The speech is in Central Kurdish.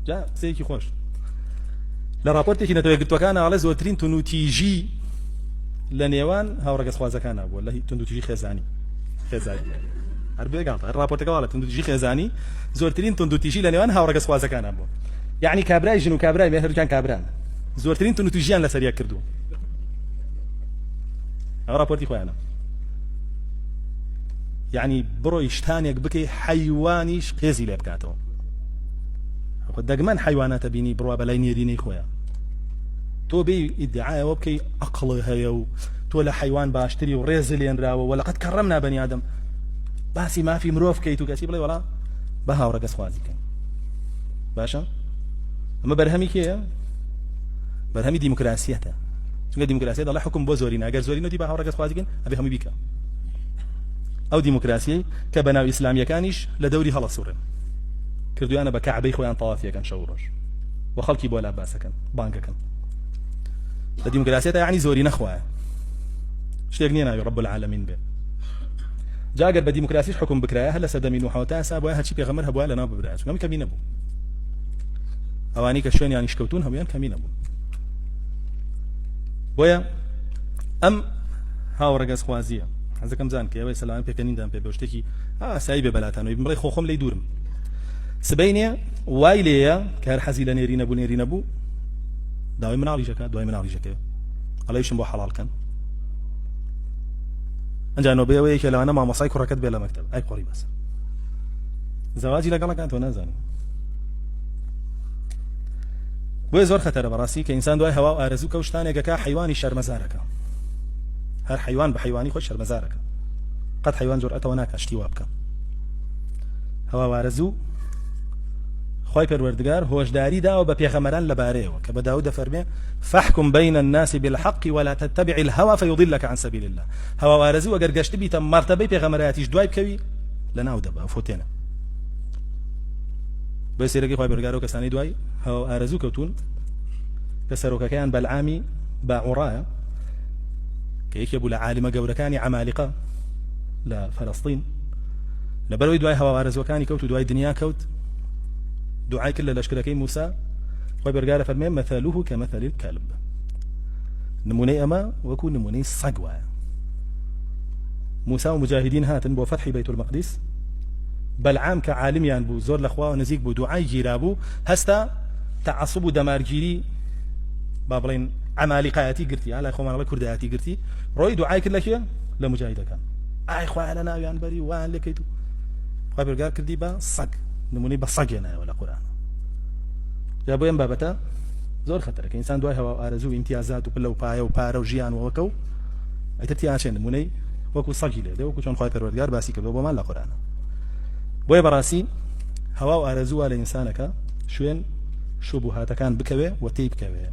جا سيكي خوش لە راپۆرتێکی نەتەوەی گرتوەکانە ئاڵێ زۆرترین تونوتیژی لە نێوان هاوڕێگە خوازەکانە بووە لە تونوتیژی خێزانی هەر بێگاڵتە راپۆرتەکەڵە تونوتیژی خێزانی زۆرترین تونوتیژی لە نێوان هاوڕێگە خوازەکانە بووە یعنی کابرای ژن و کابرای مێهرجان کابران زۆرترین تونوتیژیان لەسەریە کردو ئەو راپۆرتی خۆیانە یعنی بڕۆی شتانێک بکەی حیوانیش قێزی لێ بکاتەوە دەگمەن حیواناتە بینی بڕوا بەلای نێرینەی خۆیان تۆ بێ ئیدعایەوە بکەی عەقڵ هەیە و تۆ لە حیوان باشتری و ڕێز لێنراوە وەلەقەد کەڕەمنا بەنی ئادەم باسی مافی مرۆڤ بکەیت و کەسی بڵێ وەڵا بە هاوڕێگە خوازی بکەین باشە ئەمە بەرهەمی کێیە بەرهەمی دیموکراسیەتە چونکە دیموکراسیە دەڵێ حکم بۆ زۆرینە ئەگەر زۆرینە دی بە هاوڕێگە خوازی بکەین ئەبێ هەمووی بیکە ئەو دیموکراسی کە بەناو ئیسلامیەکانیش لە دەوری هەڵەسوورن کردویانە بە کەعبەی خۆیان تەوافیەکەن شەو ڕۆژ و خەڵکی بۆ لاباسەکەن بانگەکەن لە دیموکراسیەتە یعنی زۆری نەخوایە شتێک نییە ناوی ڕەب العالەمین بێ جاگەر بە دیموکراسیش حکم بکرایە هەر لە سەردەمی نوح تا ئێستا بۆیە هەرچی پێغەمبەر هەبووە لەناو ببرایە چونکە کەمی نەبوو ئەوانی کە شوێنیان شکەوتون هەموویان کەمی نەبوون بۆیە ئەم هاوڕێگە خوازیە حەزەکەم زان کە ئەوەی سەلامان پێکەنیندان پێ بە شتێکی ئاسایی بێ بەلاتانەوەی بڵێ خۆم لێی دوورم سبەینێ وای لێیە کە هەر حەزی لە نێری نەبوو داوای مناڵیژەکە دوای مناڵیژەکە ئەڵەیشم بۆ حەڵالکەن ئەنجانەوە بێەوەیە کە لەوانە مامۆسای کوڕەکەت بێ لە مەکتەب ئای قۆڕی بەس زەواجی لەگەڵەکان تۆ نازانی بۆیە زۆر خەتەرە بەڕاستی کە ئینسان دوای هەوا و ئارەزوو کە شتانێکەکە حیوانی شەرمەزارەکە هەر حیوان بە حیوانی خۆی شەرمەزارەکە قەت حیوان جورئەتەوە ناکات شتی وا بکە هەوا و ئارەزوو خوای پەروەردگار هۆشداری داوە بە پێغەمبەران لەبارەیەوە کە بە داود دەفەرمێ فاحكم بين الناس بالحق ولا تتبع الهوى فيضلك عن سبيل الله هەوا و ئارەزوو ئەگەر گەشت بیتە مەرتەبەی پێغەمبەرایەتیش دوای بکەوی لەناو دەبا فۆتێنە بۆ سێرەکەی خوای پەروەردگار و کەسانی دوای هەوا و ئارەزوو کەوتون کە سەرۆکەکەیان بەلعامی باعوڕایە کە یەکێ بوو لە عالمە گەورەکانی عەمالیقە لە فەلەستین لەبەرەوەی دوای هەوا و ئارەزوەکانی کەوت و دوای دنیا کەوت دعای کرد لە لەشکرەکەی موسا خوای پەروەردگار فەرمێ مثله كمثل الكلب نمونەی ئەمە وەکو نمونەی سەگ وایە موسا و مجاهدین هاتن بۆ فەتحی بەیت المەقدس بەلعام کە عالمیان بوو زۆر لە خوا و نزیک بوو دوعای گیرا بوو هەستا تعەسوب و دەمارگیری با بڵێن عەمالیقایەتی گرتی لای خۆمان بڵێ کوردایەتی گرتی ڕۆی دوعای کرد لەکێ لە مجاهیدەکان ئای خوایە لە ناویان بەری وان لێکەیت و خوای پەروەردگار کردی بە سەگ نمونەی بە سەگێنایەوە لە قورئان جا بۆ ئەم بابەتە زۆر خەتەرە کە ئینسان دوای هەوا و ئارەزوو و ئیمتیازات و پلە و پایە و پارە و ژیان و وەکە و ئەیتر تیاچێن نمونەی وەکو سەگی لێ وەکو چۆن خوای پەروەردگار باسی کردەوە بۆمان لە قورئانە بۆیە بەڕاستی هەوا و ئارەزووە لە ئینسانەکە شوێن شوبهاتەکان بکەوێ و تێی بکەوێ